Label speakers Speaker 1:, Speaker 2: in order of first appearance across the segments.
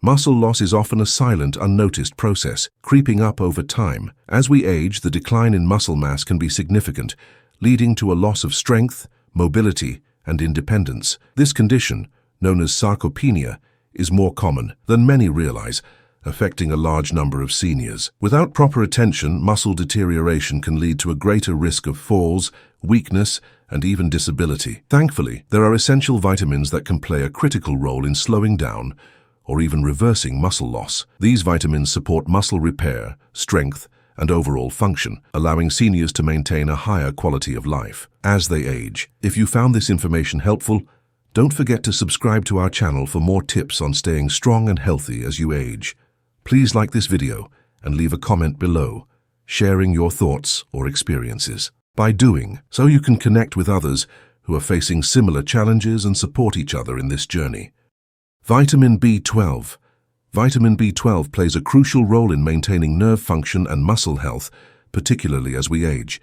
Speaker 1: Muscle loss is often a silent, unnoticed process, creeping up over time. As we age, the decline in muscle mass can be significant, leading to a loss of strength, mobility, and independence. This condition, known as sarcopenia, is more common than many realize, affecting a large number of seniors. Without proper attention, muscle deterioration can lead to a greater risk of falls, weakness, and even disability. Thankfully, there are essential vitamins that can play a critical role in slowing down or even reversing muscle loss. These vitamins support muscle repair, strength, and overall function, allowing seniors to maintain a higher quality of life as they age. If you found this information helpful, don't forget to subscribe to our channel for more tips on staying strong and healthy as you age. Please like this video and leave a comment below, sharing your thoughts or experiences. By doing so, you can connect with others who are facing similar challenges and support each other in this journey. Vitamin B12. Vitamin B12 plays a crucial role in maintaining nerve function and muscle health, particularly as we age.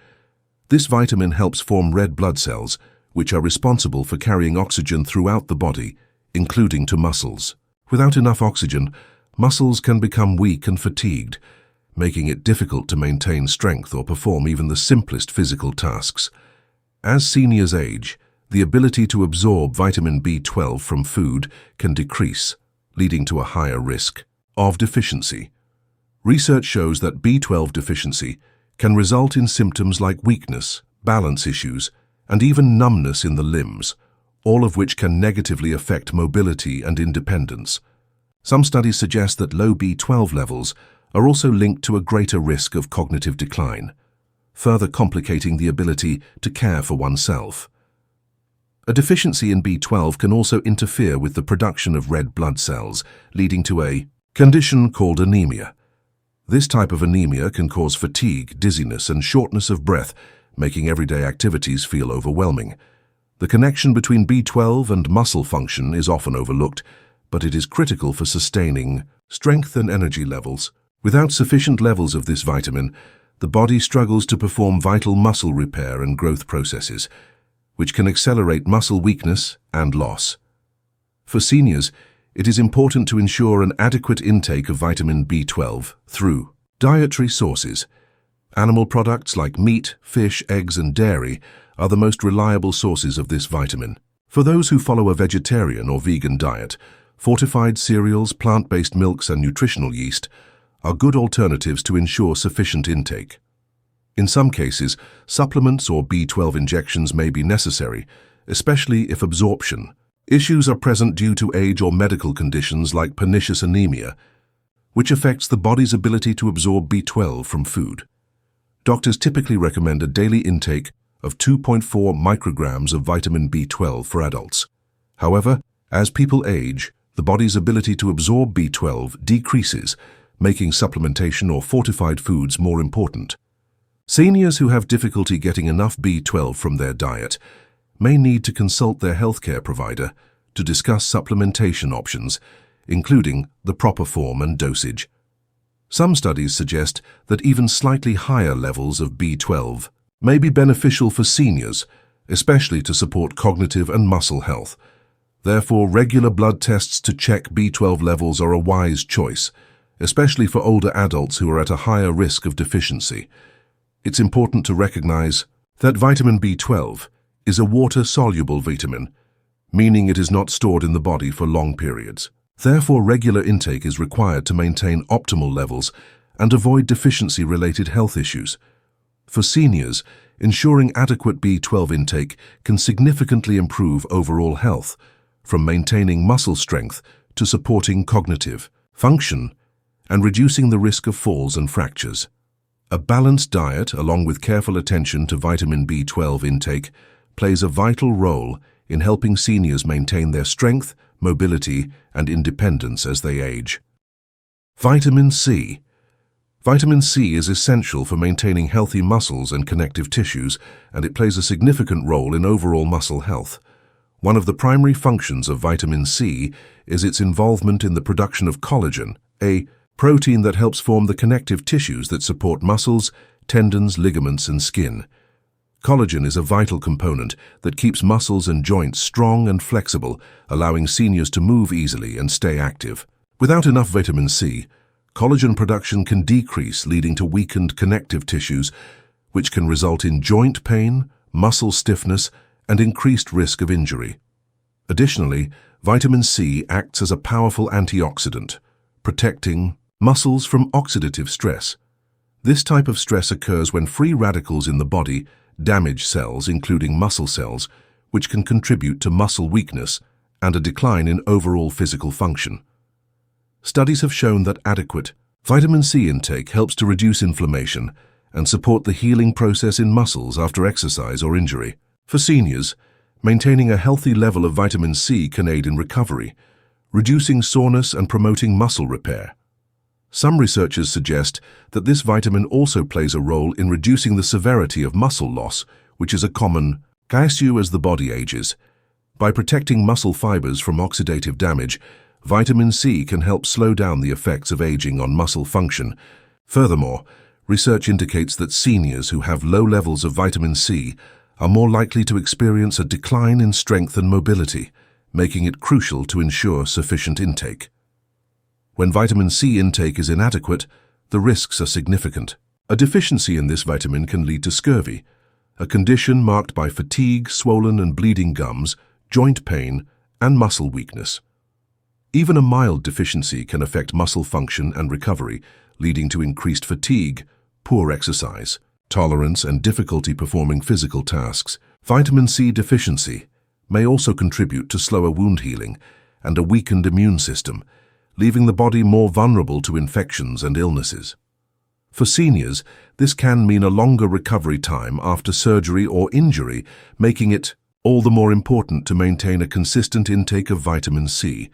Speaker 1: This vitamin helps form red blood cells, which are responsible for carrying oxygen throughout the body, including to muscles. Without enough oxygen, muscles can become weak and fatigued, making it difficult to maintain strength or perform even the simplest physical tasks. As seniors age, the ability to absorb vitamin B12 from food can decrease, leading to a higher risk of deficiency. Research shows that B12 deficiency can result in symptoms like weakness, balance issues, and even numbness in the limbs, all of which can negatively affect mobility and independence. Some studies suggest that low B12 levels are also linked to a greater risk of cognitive decline, further complicating the ability to care for oneself. A deficiency in B12 can also interfere with the production of red blood cells, leading to a condition called anemia. This type of anemia can cause fatigue, dizziness, and shortness of breath, making everyday activities feel overwhelming. The connection between B12 and muscle function is often overlooked, but it is critical for sustaining strength and energy levels. Without sufficient levels of this vitamin, the body struggles to perform vital muscle repair and growth processes, which can accelerate muscle weakness and loss. For seniors, it is important to ensure an adequate intake of vitamin B12 through dietary sources. Animal products like meat, fish, eggs, and dairy are the most reliable sources of this vitamin. For those who follow a vegetarian or vegan diet, fortified cereals, plant-based milks, and nutritional yeast are good alternatives to ensure sufficient intake. In some cases, supplements or B12 injections may be necessary, especially if absorption issues are present due to age or medical conditions like pernicious anemia, which affects the body's ability to absorb B12 from food. Doctors typically recommend a daily intake of 2.4 micrograms of vitamin B12 for adults. However, as people age, the body's ability to absorb B12 decreases, making supplementation or fortified foods more important. Seniors who have difficulty getting enough B12 from their diet may need to consult their healthcare provider to discuss supplementation options, including the proper form and dosage. Some studies suggest that even slightly higher levels of B12 may be beneficial for seniors, especially to support cognitive and muscle health. Therefore, regular blood tests to check B12 levels are a wise choice, especially for older adults who are at a higher risk of deficiency. It's important to recognize that vitamin B12 is a water-soluble vitamin, meaning it is not stored in the body for long periods. Therefore, regular intake is required to maintain optimal levels and avoid deficiency-related health issues. For seniors, ensuring adequate B12 intake can significantly improve overall health, from maintaining muscle strength to supporting cognitive function and reducing the risk of falls and fractures. A balanced diet, along with careful attention to vitamin B12 intake, plays a vital role in helping seniors maintain their strength, mobility, and independence as they age. Vitamin C. Vitamin C is essential for maintaining healthy muscles and connective tissues, and it plays a significant role in overall muscle health. One of the primary functions of vitamin C is its involvement in the production of collagen, a protein that helps form the connective tissues that support muscles, tendons, ligaments, and skin. Collagen is a vital component that keeps muscles and joints strong and flexible, allowing seniors to move easily and stay active. Without enough vitamin C, collagen production can decrease, leading to weakened connective tissues, which can result in joint pain, muscle stiffness, and increased risk of injury. Additionally, vitamin C acts as a powerful antioxidant, protecting muscles from oxidative stress. This type of stress occurs when free radicals in the body damage cells, including muscle cells, which can contribute to muscle weakness and a decline in overall physical function. Studies have shown that adequate vitamin C intake helps to reduce inflammation and support the healing process in muscles after exercise or injury. For seniors, maintaining a healthy level of vitamin C can aid in recovery, reducing soreness and promoting muscle repair. Some researchers suggest that this vitamin also plays a role in reducing the severity of muscle loss, which is a common issue as the body ages. By protecting muscle fibers from oxidative damage, vitamin C can help slow down the effects of aging on muscle function. Furthermore, research indicates that seniors who have low levels of vitamin C are more likely to experience a decline in strength and mobility, making it crucial to ensure sufficient intake. When vitamin C intake is inadequate, the risks are significant. A deficiency in this vitamin can lead to scurvy, a condition marked by fatigue, swollen and bleeding gums, joint pain, and muscle weakness. Even a mild deficiency can affect muscle function and recovery, leading to increased fatigue, poor exercise, tolerance, and difficulty performing physical tasks. Vitamin C deficiency may also contribute to slower wound healing and a weakened immune system, leaving the body more vulnerable to infections and illnesses. For seniors, this can mean a longer recovery time after surgery or injury, making it all the more important to maintain a consistent intake of vitamin C.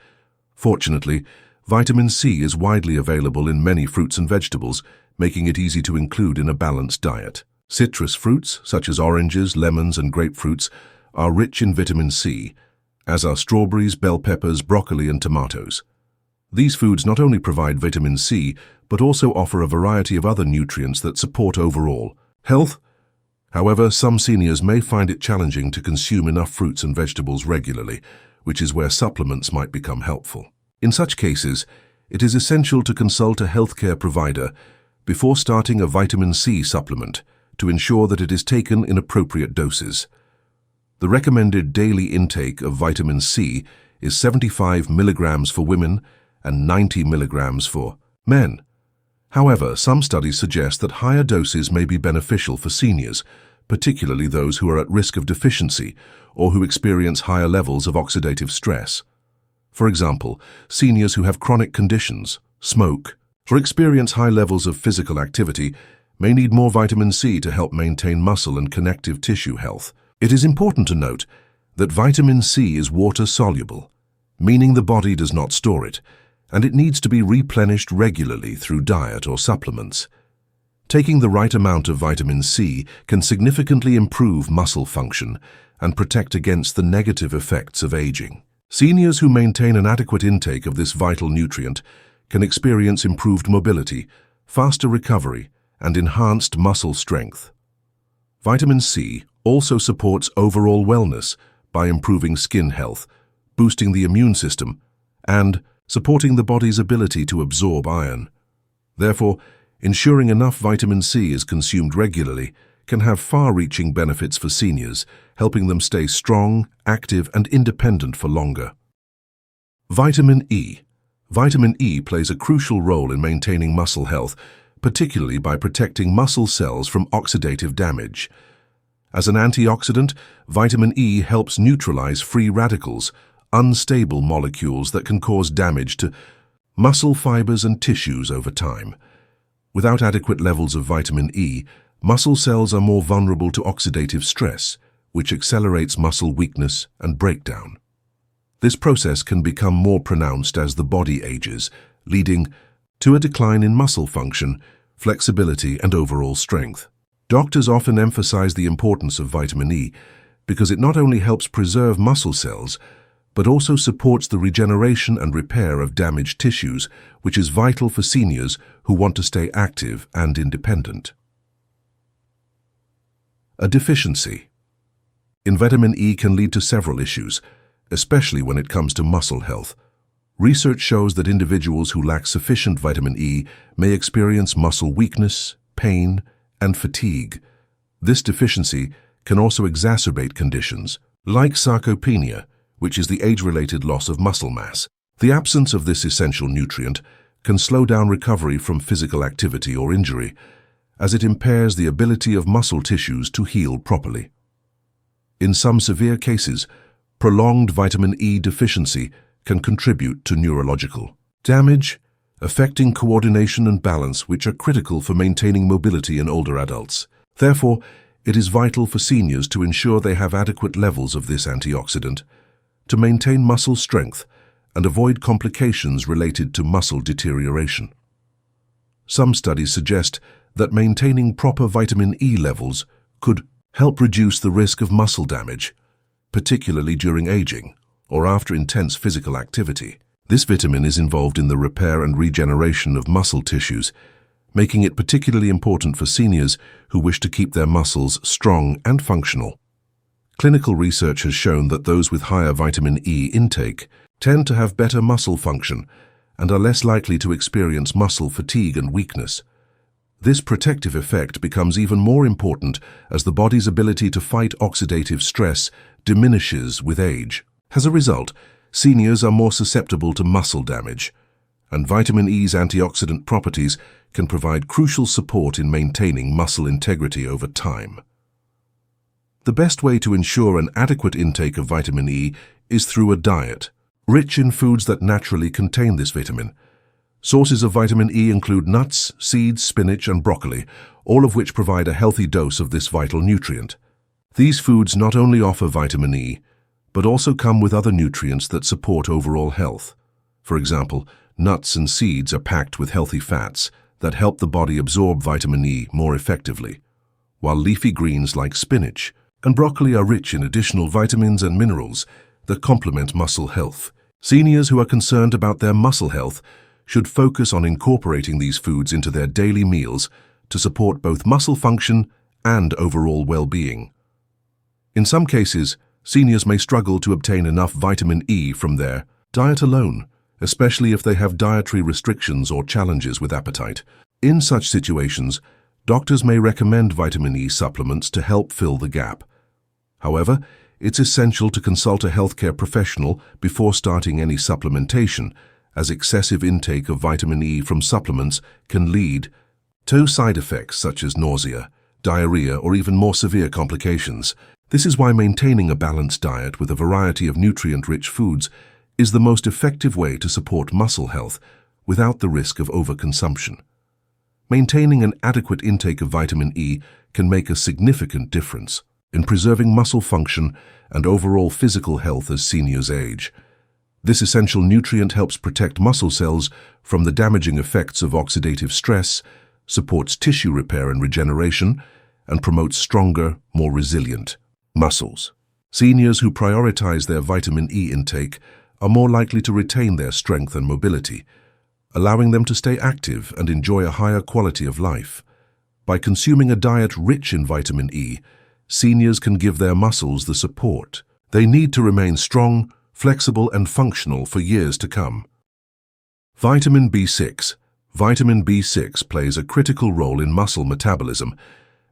Speaker 1: Fortunately, vitamin C is widely available in many fruits and vegetables, making it easy to include in a balanced diet. Citrus fruits, such as oranges, lemons, and grapefruits, are rich in vitamin C, as are strawberries, bell peppers, broccoli, and tomatoes. These foods not only provide vitamin C, but also offer a variety of other nutrients that support overall health. However, some seniors may find it challenging to consume enough fruits and vegetables regularly, which is where supplements might become helpful. In such cases, it is essential to consult a healthcare provider before starting a vitamin C supplement to ensure that it is taken in appropriate doses. The recommended daily intake of vitamin C is 75 milligrams for women and 90 milligrams for men. However, some studies suggest that higher doses may be beneficial for seniors, particularly those who are at risk of deficiency or who experience higher levels of oxidative stress. For example, seniors who have chronic conditions, smoke, or experience high levels of physical activity may need more vitamin C to help maintain muscle and connective tissue health. It is important to note that vitamin C is water-soluble, meaning the body does not store it, and it needs to be replenished regularly through diet or supplements. Taking the right amount of vitamin C can significantly improve muscle function and protect against the negative effects of aging. Seniors who maintain an adequate intake of this vital nutrient can experience improved mobility, faster recovery, and enhanced muscle strength. Vitamin C also supports overall wellness by improving skin health, boosting the immune system, and supporting the body's ability to absorb iron. Therefore, ensuring enough vitamin C is consumed regularly can have far-reaching benefits for seniors, helping them stay strong, active, and independent for longer. Vitamin E. Vitamin E plays a crucial role in maintaining muscle health, particularly by protecting muscle cells from oxidative damage. As an antioxidant, vitamin E helps neutralize free radicals, unstable molecules that can cause damage to muscle fibers and tissues over time. Without adequate levels of vitamin E, muscle cells are more vulnerable to oxidative stress, which accelerates muscle weakness and breakdown. This process can become more pronounced as the body ages, leading to a decline in muscle function, flexibility, and overall strength. Doctors often emphasize the importance of vitamin E because it not only helps preserve muscle cells, but also supports the regeneration and repair of damaged tissues, which is vital for seniors who want to stay active and independent. A deficiency in vitamin E can lead to several issues, especially when it comes to muscle health. Research shows that individuals who lack sufficient vitamin E may experience muscle weakness, pain, and fatigue. This deficiency can also exacerbate conditions like sarcopenia, which is the age-related loss of muscle mass. The absence of this essential nutrient can slow down recovery from physical activity or injury, as it impairs the ability of muscle tissues to heal properly. In some severe cases, prolonged vitamin E deficiency can contribute to neurological damage, affecting coordination and balance, which are critical for maintaining mobility in older adults. Therefore, it is vital for seniors to ensure they have adequate levels of this antioxidant to maintain muscle strength and avoid complications related to muscle deterioration. Some studies suggest that maintaining proper vitamin E levels could help reduce the risk of muscle damage, particularly during aging or after intense physical activity. This vitamin is involved in the repair and regeneration of muscle tissues, making it particularly important for seniors who wish to keep their muscles strong and functional. Clinical research has shown that those with higher vitamin E intake tend to have better muscle function and are less likely to experience muscle fatigue and weakness. This protective effect becomes even more important as the body's ability to fight oxidative stress diminishes with age. As a result, seniors are more susceptible to muscle damage, and vitamin E's antioxidant properties can provide crucial support in maintaining muscle integrity over time. The best way to ensure an adequate intake of vitamin E is through a diet rich in foods that naturally contain this vitamin. Sources of vitamin E include nuts, seeds, spinach, and broccoli, all of which provide a healthy dose of this vital nutrient. These foods not only offer vitamin E, but also come with other nutrients that support overall health. For example, nuts and seeds are packed with healthy fats that help the body absorb vitamin E more effectively, while leafy greens like spinach and broccoli are rich in additional vitamins and minerals that complement muscle health. Seniors who are concerned about their muscle health should focus on incorporating these foods into their daily meals to support both muscle function and overall well-being. In some cases, seniors may struggle to obtain enough vitamin E from their diet alone, especially if they have dietary restrictions or challenges with appetite. In such situations, doctors may recommend vitamin E supplements to help fill the gap. However, it's essential to consult a healthcare professional before starting any supplementation, as excessive intake of vitamin E from supplements can lead to side effects such as nausea, diarrhea, or even more severe complications. This is why maintaining a balanced diet with a variety of nutrient-rich foods is the most effective way to support muscle health without the risk of overconsumption. Maintaining an adequate intake of vitamin E can make a significant difference in preserving muscle function and overall physical health as seniors age. This essential nutrient helps protect muscle cells from the damaging effects of oxidative stress, supports tissue repair and regeneration, and promotes stronger, more resilient muscles. Seniors who prioritize their vitamin E intake are more likely to retain their strength and mobility, allowing them to stay active and enjoy a higher quality of life. By consuming a diet rich in vitamin E, seniors can give their muscles the support they need to remain strong, flexible, and functional for years to come. Vitamin B6. Vitamin B6 plays a critical role in muscle metabolism,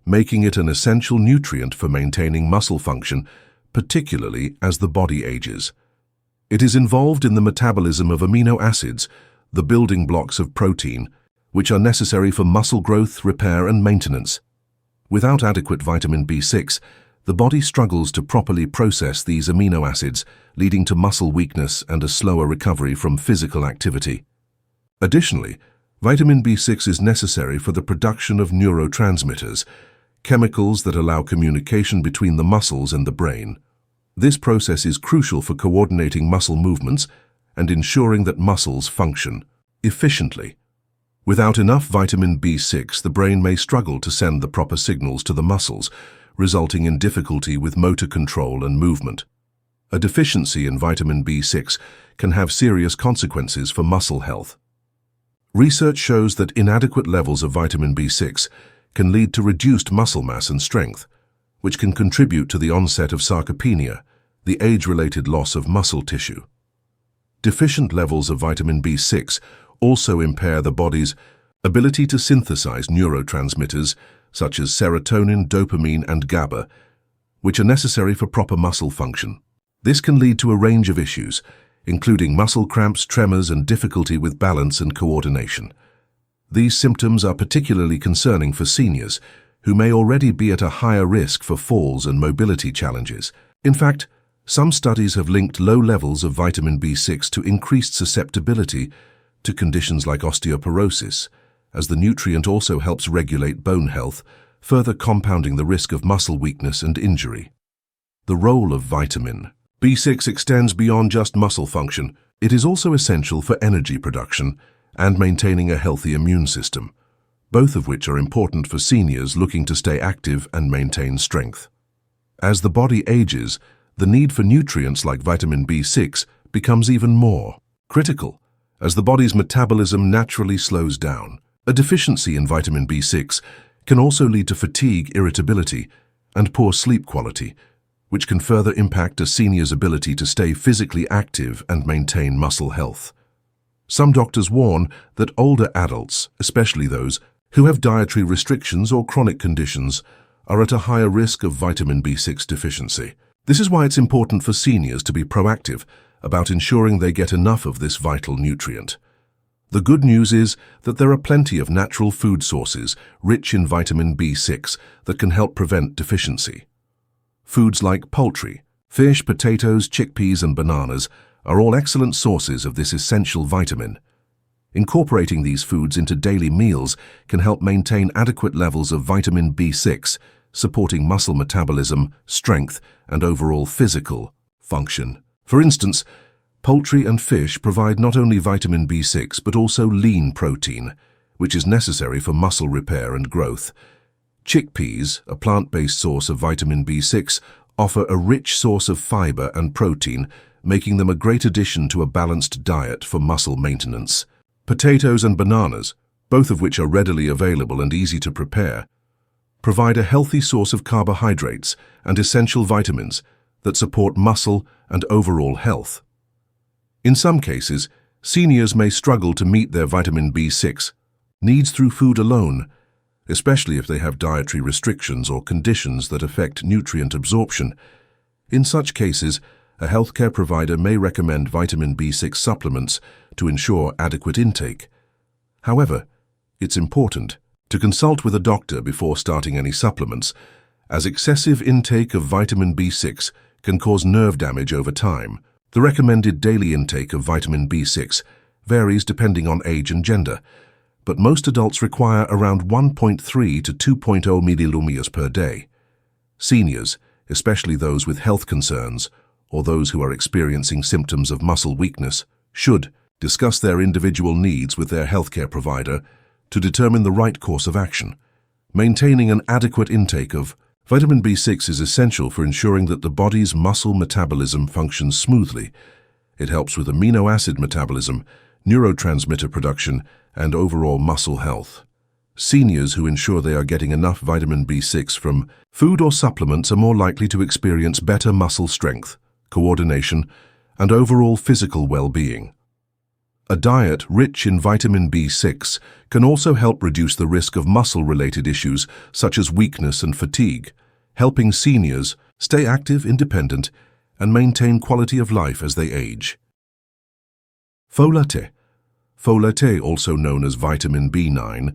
Speaker 1: making it an essential nutrient for maintaining muscle function, particularly as the body ages. It is involved in the metabolism of amino acids, the building blocks of protein, which are necessary for muscle growth, repair, and maintenance. Without adequate vitamin B6, the body struggles to properly process these amino acids, leading to muscle weakness and a slower recovery from physical activity. Additionally, vitamin B6 is necessary for the production of neurotransmitters, chemicals that allow communication between the muscles and the brain. This process is crucial for coordinating muscle movements and ensuring that muscles function efficiently. Without enough vitamin B6, the brain may struggle to send the proper signals to the muscles, resulting in difficulty with motor control and movement. A deficiency in vitamin B6 can have serious consequences for muscle health. Research shows that inadequate levels of vitamin B6 can lead to reduced muscle mass and strength, which can contribute to the onset of sarcopenia, the age-related loss of muscle tissue. Deficient levels of vitamin B6 also impair the body's ability to synthesize neurotransmitters such as serotonin, dopamine, and GABA, which are necessary for proper muscle function. This can lead to a range of issues, including muscle cramps, tremors, and difficulty with balance and coordination. These symptoms are particularly concerning for seniors, who may already be at a higher risk for falls and mobility challenges. In fact, some studies have linked low levels of vitamin B6 to increased susceptibility to conditions like osteoporosis, as the nutrient also helps regulate bone health, further compounding the risk of muscle weakness and injury. The role of vitamin B6 extends beyond just muscle function. It is also essential for energy production and maintaining a healthy immune system, both of which are important for seniors looking to stay active and maintain strength. As the body ages, the need for nutrients like vitamin B6 becomes even more critical, as the body's metabolism naturally slows down. A deficiency in vitamin B6 can also lead to fatigue, irritability, and poor sleep quality, which can further impact a senior's ability to stay physically active and maintain muscle health. Some doctors warn that older adults, especially those who have dietary restrictions or chronic conditions, are at a higher risk of vitamin B6 deficiency. This is why it's important for seniors to be proactive about ensuring they get enough of this vital nutrient. The good news is that there are plenty of natural food sources rich in vitamin B6 that can help prevent deficiency. Foods like poultry, fish, potatoes, chickpeas, and bananas are all excellent sources of this essential vitamin. Incorporating these foods into daily meals can help maintain adequate levels of vitamin B6, supporting muscle metabolism, strength, and overall physical function. For instance, poultry and fish provide not only vitamin B6 but also lean protein, which is necessary for muscle repair and growth. Chickpeas, a plant-based source of vitamin B6, offer a rich source of fiber and protein, making them a great addition to a balanced diet for muscle maintenance. Potatoes and bananas, both of which are readily available and easy to prepare, provide a healthy source of carbohydrates and essential vitamins that support muscle and overall health. In some cases, seniors may struggle to meet their vitamin B6 needs through food alone, especially if they have dietary restrictions or conditions that affect nutrient absorption. In such cases, a healthcare provider may recommend vitamin B6 supplements to ensure adequate intake. However, it's important to consult with a doctor before starting any supplements, as excessive intake of vitamin B6 can cause nerve damage over time. The recommended daily intake of vitamin B6 varies depending on age and gender, but most adults require around 1.3 to 2.0 milliliters per day. Seniors, especially those with health concerns or those who are experiencing symptoms of muscle weakness, should discuss their individual needs with their healthcare provider to determine the right course of action. Maintaining an adequate intake of vitamin B6 is essential for ensuring that the body's muscle metabolism functions smoothly. It helps with amino acid metabolism, neurotransmitter production, and overall muscle health. Seniors who ensure they are getting enough vitamin B6 from food or supplements are more likely to experience better muscle strength, coordination, and overall physical well-being. A diet rich in vitamin B6 can also help reduce the risk of muscle-related issues such as weakness and fatigue, helping seniors stay active, independent, and maintain quality of life as they age. Folate. Folate, also known as vitamin B9,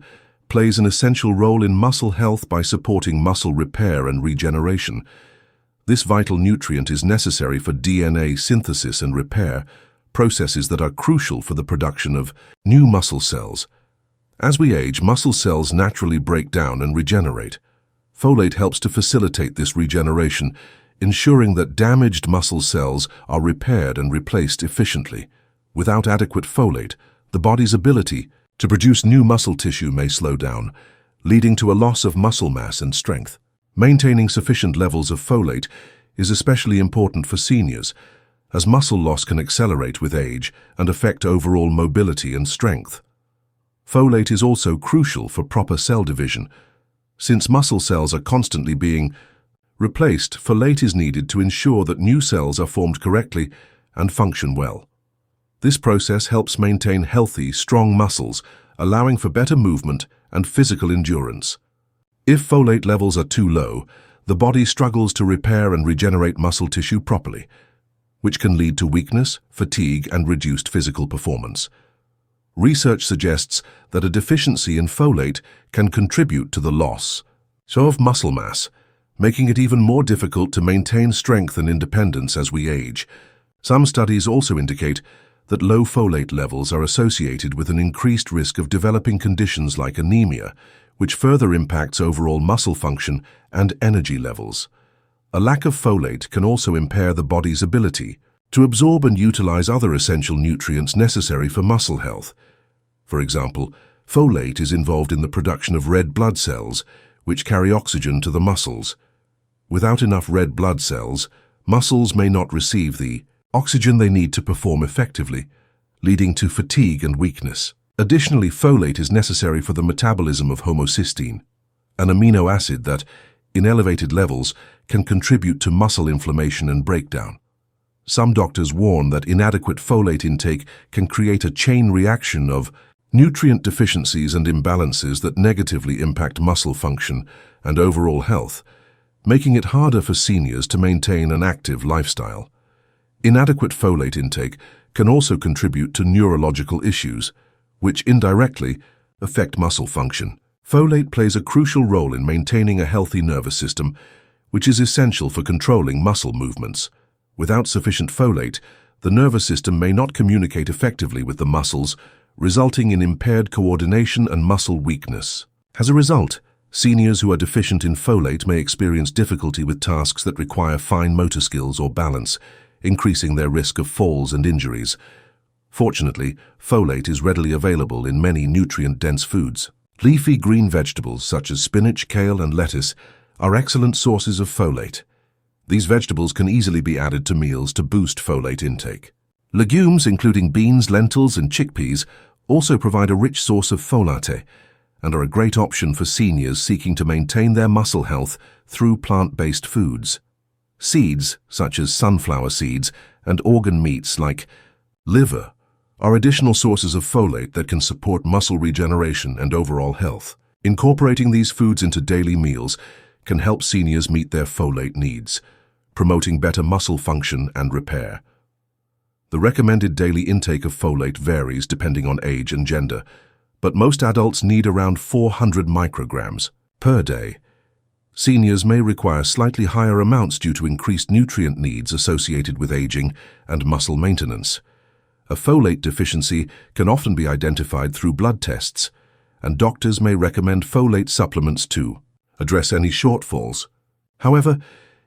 Speaker 1: plays an essential role in muscle health by supporting muscle repair and regeneration. This vital nutrient is necessary for DNA synthesis and repair, processes that are crucial for the production of new muscle cells. As we age, muscle cells naturally break down and regenerate. Folate helps to facilitate this regeneration, ensuring that damaged muscle cells are repaired and replaced efficiently. Without adequate folate, the body's ability to produce new muscle tissue may slow down, leading to a loss of muscle mass and strength. Maintaining sufficient levels of folate is especially important for seniors, as muscle loss can accelerate with age and affect overall mobility and strength. Folate is also crucial for proper cell division. Since muscle cells are constantly being replaced, folate is needed to ensure that new cells are formed correctly and function well. This process helps maintain healthy, strong muscles, allowing for better movement and physical endurance. If folate levels are too low, the body struggles to repair and regenerate muscle tissue properly, which can lead to weakness, fatigue, and reduced physical performance. Research suggests that a deficiency in folate can contribute to the loss of muscle mass, making it even more difficult to maintain strength and independence as we age. Some studies also indicate that low folate levels are associated with an increased risk of developing conditions like anemia, which further impacts overall muscle function and energy levels. A lack of folate can also impair the body's ability to absorb and utilize other essential nutrients necessary for muscle health. For example, folate is involved in the production of red blood cells, which carry oxygen to the muscles. Without enough red blood cells, muscles may not receive the oxygen they need to perform effectively, leading to fatigue and weakness. Additionally, folate is necessary for the metabolism of homocysteine, an amino acid that, in elevated levels, can contribute to muscle inflammation and breakdown. Some doctors warn that inadequate folate intake can create a chain reaction of nutrient deficiencies and imbalances that negatively impact muscle function and overall health, making it harder for seniors to maintain an active lifestyle. Inadequate folate intake can also contribute to neurological issues, which indirectly affect muscle function. Folate plays a crucial role in maintaining a healthy nervous system, which is essential for controlling muscle movements. Without sufficient folate, the nervous system may not communicate effectively with the muscles, resulting in impaired coordination and muscle weakness. As a result, seniors who are deficient in folate may experience difficulty with tasks that require fine motor skills or balance, increasing their risk of falls and injuries. Fortunately, folate is readily available in many nutrient-dense foods. Leafy green vegetables such as spinach, kale, and lettuce are excellent sources of folate. These vegetables can easily be added to meals to boost folate intake. Legumes, including beans, lentils, and chickpeas, also provide a rich source of folate and are a great option for seniors seeking to maintain their muscle health through plant-based foods. Seeds, such as sunflower seeds, and organ meats like liver, are additional sources of folate that can support muscle regeneration and overall health. Incorporating these foods into daily meals can help seniors meet their folate needs, promoting better muscle function and repair. The recommended daily intake of folate varies depending on age and gender, but most adults need around 400 micrograms per day. Seniors may require slightly higher amounts due to increased nutrient needs associated with aging and muscle maintenance. A folate deficiency can often be identified through blood tests, and doctors may recommend folate supplements to address any shortfalls. However,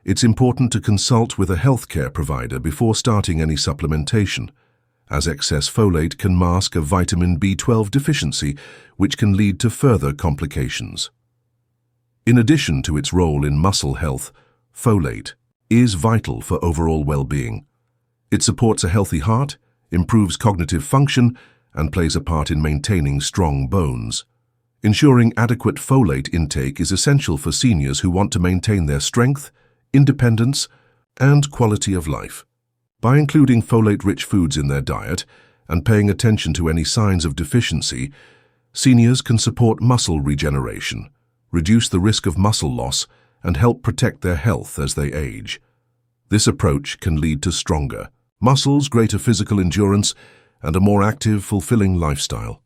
Speaker 1: it's important to consult with a healthcare provider before starting any supplementation, as excess folate can mask a vitamin B12 deficiency, which can lead to further complications. In addition to its role in muscle health, folate is vital for overall well-being. It supports a healthy heart, improves cognitive function, and plays a part in maintaining strong bones. Ensuring adequate folate intake is essential for seniors who want to maintain their strength, independence, and quality of life. By including folate-rich foods in their diet and paying attention to any signs of deficiency, seniors can support muscle regeneration, reduce the risk of muscle loss, and help protect their health as they age. This approach can lead to stronger muscles, greater physical endurance, and a more active, fulfilling lifestyle.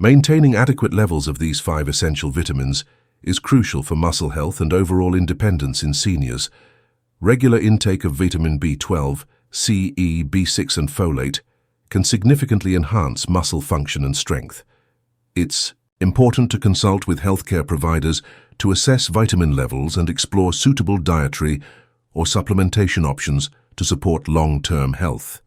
Speaker 1: Maintaining adequate levels of these 5 essential vitamins is crucial for muscle health and overall independence in seniors. Regular intake of vitamin B12, C, E, B6, and folate can significantly enhance muscle function and strength. It's important to consult with healthcare providers to assess vitamin levels and explore suitable dietary or supplementation options to support long-term health.